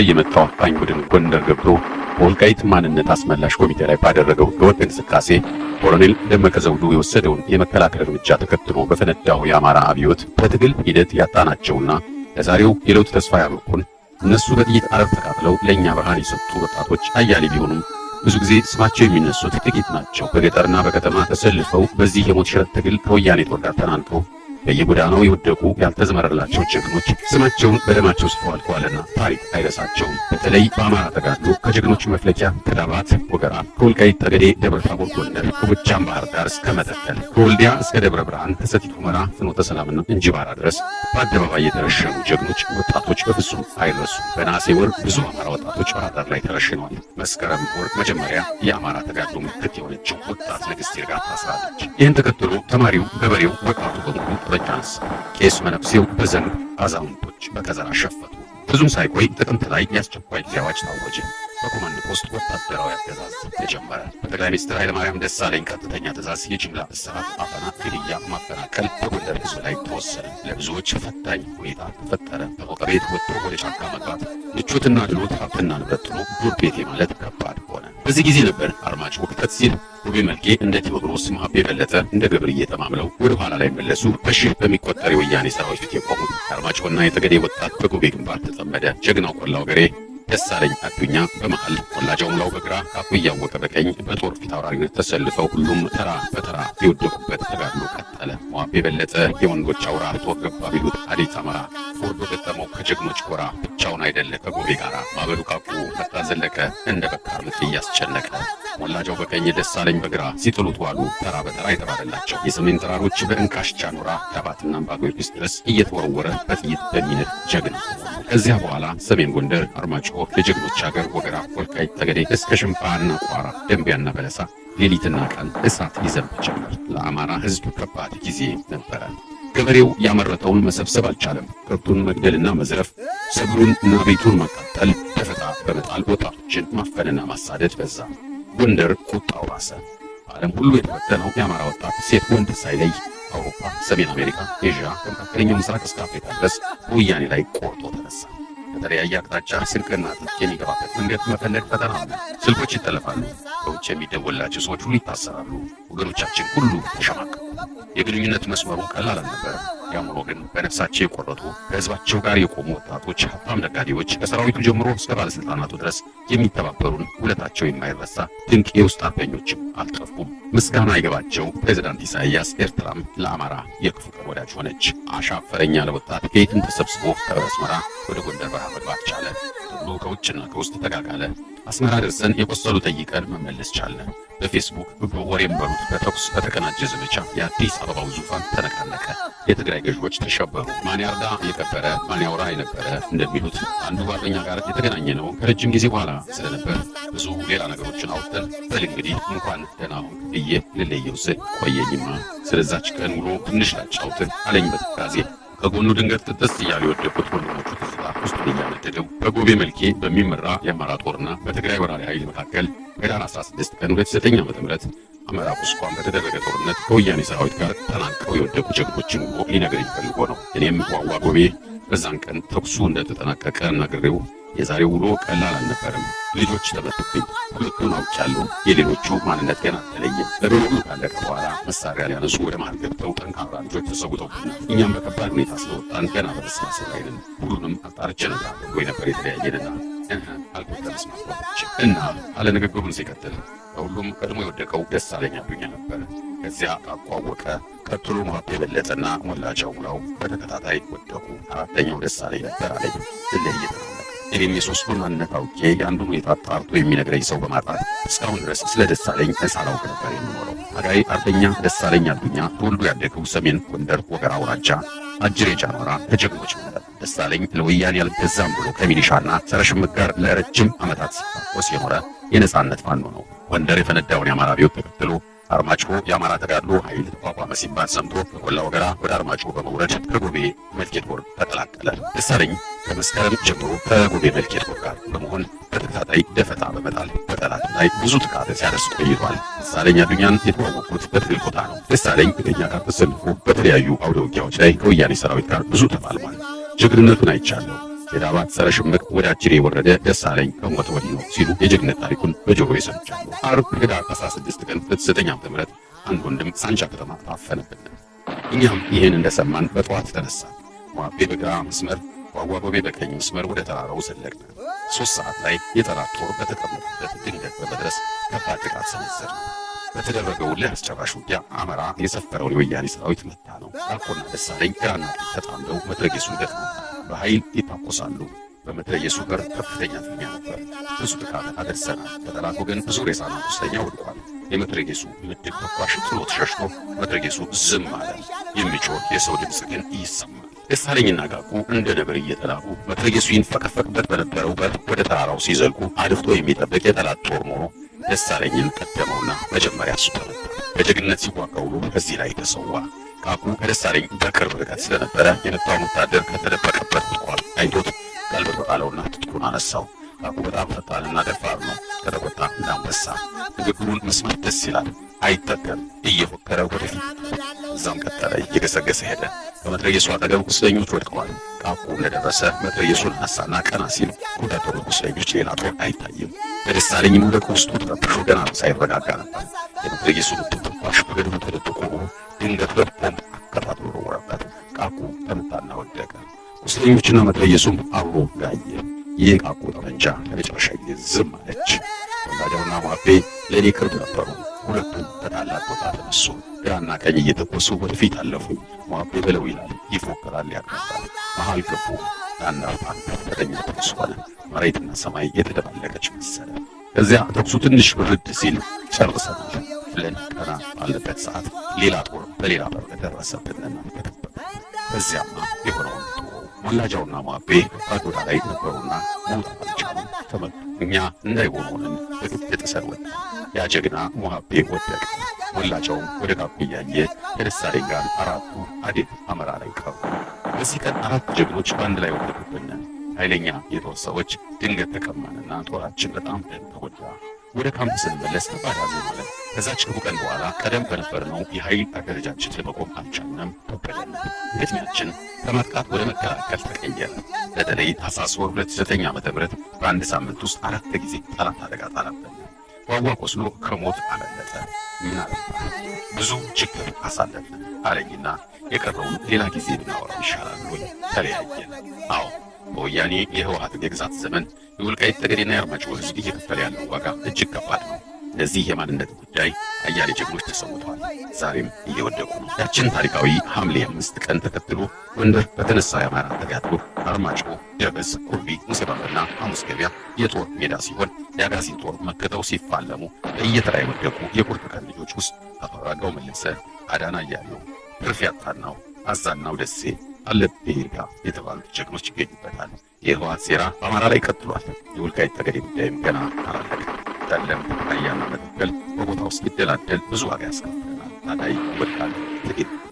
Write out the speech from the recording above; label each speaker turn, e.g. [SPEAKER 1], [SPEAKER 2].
[SPEAKER 1] የመጣው አፋኝ ቡድን ጎንደር ገብቶ በወልቃይት ማንነት አስመላሽ ኮሚቴ ላይ ባደረገው ህገወጥ እንቅስቃሴ ኮሎኔል ደመቀ ዘውዱ የወሰደውን የመከላከል እርምጃ ተከትሎ በፈነዳው የአማራ አብዮት በትግል ሂደት ያጣናቸውና ለዛሬው የለውጥ ተስፋ ያበቁን እነሱ በጥይት አረብ ተቃጥለው ለኛ ብርሃን የሰጡ ወጣቶች አያሌ ቢሆኑም ብዙ ጊዜ ስማቸው የሚነሱት ጥቂት ናቸው። በገጠርና በከተማ ተሰልፈው በዚህ የሞት ሽረት ትግል ከወያኔ ጦር ጋር ተናንቀው በየጎዳናው የወደቁ ያልተዘመረላቸው ጀግኖች ስማቸውን በደማቸው ጽፈው አልፈዋልና ታሪክ አይረሳቸውም። በተለይ በአማራ ተጋድሎ ከጀግኖች መፍለቂያ ከዳባት ወገራ፣ ከወልቃይት ጠገዴ፣ ደብረ ታቦር፣ ጎንደር፣ ከጎጃም ባህር ዳር እስከ መተከል፣ ከወልዲያ እስከ ደብረ ብርሃን፣ ከሰቲት ሁመራ፣ ፍኖተ ሰላምና እንጂባራ ድረስ በአደባባይ የተረሸኑ ጀግኖች ወጣቶች በፍጹም አይረሱም። በነሐሴ ወር ብዙ አማራ ወጣቶች ባህር ዳር ላይ ተረሽነዋል። መስከረም ወር መጀመሪያ የአማራ ተጋድሎ ምልክት የሆነችው ወጣት ንግሥት ይርጋ ታስራለች። ይህን ተከትሎ ተማሪው፣ ገበሬው፣ ወጣቱ በሙሉ በቻንስ ቄስ መነኩሴው በዘንግ አዛውንቶች በከዘራ ሸፈቱ። ብዙም ሳይቆይ ጥቅምት ላይ የአስቸኳይ ጊዜ አዋጅ ታወጀ። በኮማንድ ፖስት ወታደራዊ አገዛዝ ተጀመረ። በጠቅላይ ሚኒስትር ኃይለማርያም ደሳለኝ ቀጥተኛ ትእዛዝ የጅምላ እስራት፣ አፈና፣ ግድያ፣ ማፈናቀል በጎንደር ሕዝብ ላይ ተወሰነ። ለብዙዎች ፈታኝ ሁኔታ ተፈጠረ። ከፎቅ ቤት ወጥቶ ወደ ጫካ መግባት፣ ምቾትና ድሎት፣ ሀብትና ንብረት ጥሎ ዱር ቤቴ ማለት ከባድ ሆነ። በዚህ ጊዜ ነበር አርማጭሆ ክተት ሲል ጉቤ መልኬ እንደ ቴዎድሮስ፣ መሀቤ በለጠ እንደ ገብርዬ ተማምለው ወደ ኋላ ላይ መለሱ። በሺህ በሚቆጠር የወያኔ ሰራዊት ፊት የቆሙት የአርማጭሆና የጠገዴ ወጣት በጉቤ ግንባር ተጠመደ። ጀግናው ቆላው ገሬ ደሳለኝ አዱኛ በመሃል፣ ቆላጃው ሙላው በግራ፣ ካፉ እያወቀ በቀኝ በጦር ፊት አውራሪነት ተሰልፈው ሁሉም ተራ በተራ የወደቁበት ተጋድሎ ቀጠለ። መሀቤ በለጠ የወንዶች አውራ ጦር ገባ ቢሉት አዴት አማራ ወርዶ ገጠመው ከጀግኖች ጎራ። ብቻውን አይደለ ከጉቤ ጋራ ማበዱ ካቁ ፈታ ዘለቀ እንደ በካር ምት እያስጨነቀ ሞላጃው በቀኝ ደሳለኝ በግራ ሲጥሉት ዋሉ። ተራ በተራ የተባለላቸው የሰሜን ተራሮች በእንካሽ ቻኖራ ዳባትና አምባጊዮርጊስ ድረስ እየተወረወረ በጥይት በሚነድ ጀግና። ከዚያ በኋላ ሰሜን ጎንደር አርማጭሆ የጀግኖች ሀገር ወገራ፣ ወልቃይት ጠገዴ እስከ ሽንፋና ቋራ፣ ደንቢያና በለሳ ሌሊትና ቀን እሳት ይዘንብ ጀመር። ለአማራ ሕዝብ ከባድ ጊዜ ነበረ። ገበሬው ያመረተውን መሰብሰብ አልቻለም። ከብቱን መግደልና መዝረፍ፣ ሰብሉንና ቤቱን ማቃጠል፣ ደፈጣ በመጣል ወጣቶችን ማፈንና ማሳደድ በዛ። ጎንደር ቁጣው ባሰ። ዓለም ሁሉ የተበተነው የአማራ ወጣት ሴት ወንድ ሳይለይ አውሮፓ፣ ሰሜን አሜሪካ፣ ኤዥያ ከመካከለኛው ምስራቅ እስከ አፍሪካ ድረስ በወያኔ ላይ ቆርጦ ተነሳ። ከተለያየ አቅጣጫ ስንቅና ትጥቅ የሚገባበት መንገድ መፈለግ ፈተና ነው። ስልኮች ይጠለፋሉ። በውጭ የሚደወላቸው ሰዎች ሁሉ ይታሰራሉ። ወገኖቻችን ሁሉ ተሸማቀቁ። የግንኙነት መስመሩ ቀላል አልነበረም። ያም ሆኖ ግን በነፍሳቸው የቆረጡ ከህዝባቸው ጋር የቆሙ ወጣቶች፣ ሀብታም ነጋዴዎች ከሰራዊቱ ጀምሮ እስከ ባለስልጣናቱ ድረስ የሚተባበሩን ውለታቸው የማይረሳ ድንቅ የውስጥ አርበኞችም አልጠፉም። ምስጋና አይገባቸው ፕሬዝዳንት ኢሳያስ ኤርትራም ለአማራ የክፉ ቀን ወዳጅ ሆነች። አሻፈረኝ ያለ ወጣት ከየትም ተሰብስቦ ከአስመራ ወደ ጎንደር በረሃ መግባት ቻለ። ሁሉ ከውጭና ከውስጥ ተጋጋለ። አስመራ ደርሰን የቆሰሉ ጠይቀን መመለስ ቻለ። በፌስቡክ በወሬም በሉት በተኩስ በተቀናጀ ዘመቻ የአዲስ አበባው ዙፋን ተነቃነቀ። የትግራይ ገዢዎች ተሸበሩ። ማን ያርዳ የቀበረ ማን ያውራ የነበረ እንደሚሉት አንዱ ጓደኛ ጋር የተገናኘ ነው ከረጅም ጊዜ በኋላ ስለነበር ብዙ ሌላ ነገሮችን አውጥተን በል እንግዲህ እንኳን ደህና ሁን ብዬ ልለየው ስል ቆየኝማ ስለዛች ቀን ውሎ ትንሽ ላጫውትን አለኝ በትካዜ። ከጎኑ ድንገት ጥጥስ እያሉ የወደቁት ወንድሞቹ ትዝታ ውስጡን እያነደደው በጉቤ መልኬ በሚመራ የአማራ ጦርና በትግራይ ወራሪ ኃይል መካከል ህዳር 16 ቀን 2009 ዓ.ም አማራ ቁስቋም በተደረገ ጦርነት ከወያኔ ሰራዊት ጋር ተናንቀው የወደቁ ጀግኖችን ውሎ ሊነግረኝ ፈልጎ ነው። እኔም ዋዋ ጎቤ በዛን ቀን ተኩሱ እንደተጠናቀቀ ነግሬው የዛሬው ውሎ ቀላል አልነበረም። ልጆች ተመቱብኝ። ሁለቱን አውቄያለሁ። የሌሎቹ ማንነት ገና አልተለየም። ነገሩ ሁሉ ካለቀ በኋላ መሳሪያ ሊያነሱ ወደ መሃል ገብተው ጠንካራ ልጆች ተሰውተውብናል። እኛም በከባድ ሁኔታ ስለወጣን ገና በመሰባሰብ ላይ ነን። ሁሉንም አጣርቼ እነግርሃለሁ ወይ ነበር የተለያየንና አልኩት ተመስማማች እና አለ ንግግሩን ሲቀጥል ከሁሉም ቀድሞ የወደቀው ደሳለኝ አዱኛ ነበር። ከዚያ አቋወቀ። ቀጥሎ መሀቤ በለጠና ሞላጃው ሙላው በተከታታይ ወደቁ። አራተኛው ደሳለኝ ነበር አለኝ። ስለየተ እኔም የሶስቱን ማንነት አውቄ የአንዱን ሁኔታ አጣርቶ የሚነግረኝ ሰው በማጣት እስካሁን ድረስ ስለ ደሳለኝ ሳላውቅ ነበር የምኖረው። ታጋይ አርበኛ ደሳለኝ አዱኛ ተወልዶ ያደገው ሰሜን ጎንደር ወገራ አውራጃ አጅሬ ጃኖራ ከጀግኖች መንደር። ደሳለኝ ለወያኔ አልገዛም ብሎ ከሚሊሻና ጸረ ሽምቅ ጋር ለረጅም ዓመታት ሲታኮስ የኖረ የነጻነት ፋኖ ነው። ጎንደር የፈነዳውን የአማራ አብዮት ተከትሎ አርማጭሆ የአማራ ተጋድሎ ኃይል ተቋቋመ ሲባል ሰምቶ ከቆላ ወገራ ወደ አርማጭሆ በመውረድ ከጉቤ መልኬ ጦር ተቀላቀለ። ደሳለኝ ከመስከረም ጀምሮ ከጉቤ መልኬ ጦር ጋር በመሆን በተከታታይ ደፈጣ በመጣል በጠላት ላይ ብዙ ጥቃት ሲያደርስ ቆይቷል። ደሳለኝ አዱኛን የተዋወቁት በትግል ቦታ ነው። ደሳለኝ ከኛ ጋር ተሰልፎ በተለያዩ አውደ ውጊያዎች ላይ ከወያኔ ሰራዊት ጋር ብዙ ተፋልሟል። ጀግንነቱን አይቻለሁ። የዳባት ጸረ ሽምቅ ወደ አጅሬ ወረደ ደሳለኝ ከሞተ ወዲህ ነው ሲሉ የጀግነት ታሪኩን በጆሮዬ ሰምቻለሁ። ዓርብ ህዳር 16 ቀን 2009 ዓ.ም አንድ ወንድም ሳንቻ ከተማ ታፈነብን። እኛም ይህን እንደሰማን በጠዋት ተነሳ። ሟቤ በግራ መስመር ዋዋበቤ በቀኝ መስመር ወደ ተራራው ዘለቅን። 3 ሰዓት ላይ የጠላት ጦር በተቀመጠበት ድንገት በመድረስ ከባድ ጥቃት ሰነዘረ። በተደረገው ለአስጨራሽ ውጊያ አማራ የሰፈረውን የወያኔ ሰራዊት መታ ነው። ቃቁና ደሳለኝ ግራና ቀኝ ተጣምደው መትረየሱን ገጥመውታል። በኃይል ይታኮሳሉ። በመትረየሱ በር ከፍተኛ ፍልሚያ ነበር። ብዙ ጥቃት አደርሰናል። በጠላት ወገን ብዙ ሬሳና ቁስለኛ ወድቋል። የመትረየሱ ምድብ ተኳሽ ጥሎት ሸሽቶ መትረየሱ ዝም አለ። የሚጮህ የሰው ድምፅ ግን ይሰማል። ደሳለኝና ቃቁ እንደ ነብር እየተላቁ መትረየሱ ይንፈቀፈቅበት በነበረው በር ወደ ተራራው ሲዘልቁ አድፍጦ የሚጠብቅ የጠላት ጦር ኖሮ ደሳለኝን ቀደመውና መጀመሪያ እሱ ተመታ። በጀግነት ሲዋጋ ውሎ እዚህ ላይ ተሰዋ። ቃቁ ከደሳለኝ በቅርብ ርቀት ስለነበረ የመታውን ወታደር ከተደበቀበት ቁልቋል አይቶት ቀልብ ጣለውና ትጥቁን አነሳው። ቃቁ በጣም ፈጣንና ደፋር ነው። ከተቆጣ እንዳንበሳ ንግግሩን መስማት ደስ ይላል። አይጠገም። እየፎከረ ወደፊት እዛም ቀጠለ። እየገሰገሰ ሄደ። በመትረየሱ አጠገብ ቁስለኞች ወድቀዋል። ቃቁ እንደደረሰ መትረየሱን አነሳና ቀና ሲል ወዳደሩ ቁስለኞች ሌላ ጦር አይታይም። በደሳለኝ መውደቅ ውስጡ ተረብሾ ገና ሳይረጋጋ ነበር። የመትረየሱ ምድብ ተኳሽ በገድሙ ተደብቆ ድንገት በቦምብ አቀጣጥሎ ወረወረበት። ቃቁ ተመታና ወደቀ። ቁስለኞችና መትረየሱም አብሮ ጋየ። የቃቁ ጠመንጃ ለመጨረሻ ጊዜ ዝም አለች። ወላጃውና ሟቤ ለእኔ ቅርብ ነበሩ። ሁለቱም ከታላቅ ቦታ ተነሱ። ግራና ቀኝ እየተኮሱ ወደፊት አለፉ። ሟቤ በለው ይላል፣ ይፎክራል፣ ያቅርባል። መሃል ገቡ። ለአንድ አፍታ ከፍተኛ ተኩስ ሆነ። መሬትና ሰማይ የተደባለቀች መሰለ። ከዚያ ተኩሱ ትንሽ ብርድ ሲል ጨርሰናል ብለን ቀና ባለበት ሰዓት ሌላ ጦር በሌላ በር ደረሰብንና ተከበበ። በዚያማ የሆነውን ወላጃውና ሟቤ በጎዳ ላይ ነበሩና መውጣት አልቻሉም። ተመቱ። እኛ እንዳይሆን ሆነን በግድ ጥሰን ወጣ። ያ ጀግና ሟቤ ወደቀ። ወላጃውም ወደ ቃቁ እያየ ከደሳለኝ ጋር አራቱ አዴት አመራ ላይ ቀሩ። በዚህ ቀን 4 ጀግኖች በአንድ ላይ ወደቁብን። ኃይለኛ የጦር ሰዎች ድንገት ተቀማንና ጦራችን በጣም ተጎዳ። ወደ ካምፕ ስንመለስ ተባዳዘ ማለት ከዛች ክፉ ቀን በኋላ ቀደም በነበርነው የኃይል አደረጃጀት ለመቆም አልቻልንም። ተበደለ። ግጥሚያችን ከማጥቃት ወደ መከላከል ተቀየረ። በተለይ ታኅሳስ 2009 ዓ.ም በአንድ ሳምንት ውስጥ 4 ጊዜ ጠላት አደጋ ጣለብን። ዋዋ ቆስሎ ከሞት አመለጠ። ምን አለፋ ብዙ ችግር አሳለፍን አለኝና የቀረውን ሌላ ጊዜ ብናወራው ይሻላል ወይ ተለያየን። አዎ በወያኔ የህወሓት የግዛት ዘመን የወልቃይት ጠገዴና የአርማጭሆ ሕዝብ እየከፈለ ያለው ዋጋ እጅግ ከባድ ነው። ለዚህ የማንነት ጉዳይ አያሌ ጀግኖች ተሰውተዋል። ዛሬም እየወደቁ ነው። ያችን ታሪካዊ ሐምሌ 5 ቀን ተከትሎ ጎንደር በተነሳ የአማራ ተጋድሎ አርማጭሆ፣ ደበዝ፣ ኩርቢ፣ ሙሴባምና ሐሙስ ገበያ የጦር ሜዳ ሲሆን የአጋዚን ጦር መክተው ሲፋለሙ በየተራ የወደቁ የቁርጥ ቀን ልጆች ውስጥ አፈራጋው መለሰ፣ አዳና እያሌው፣ ትርፍ ያጣናው፣ አዛናው ደሴ፣ አለብህ ይርጋ የተባሉት ጀግኖች ይገኙበታል። የህወሓት ሴራ በአማራ ላይ ቀጥሏል። የወልቃይት ጠገዴ ጉዳይም ገና አላለቀም። ጠለምት፣ ራያና መተከል በቦታው ሲደላደል ብዙ ዋጋ ያስከፍለናል። ታዲያ ይወድቃል ጥቂት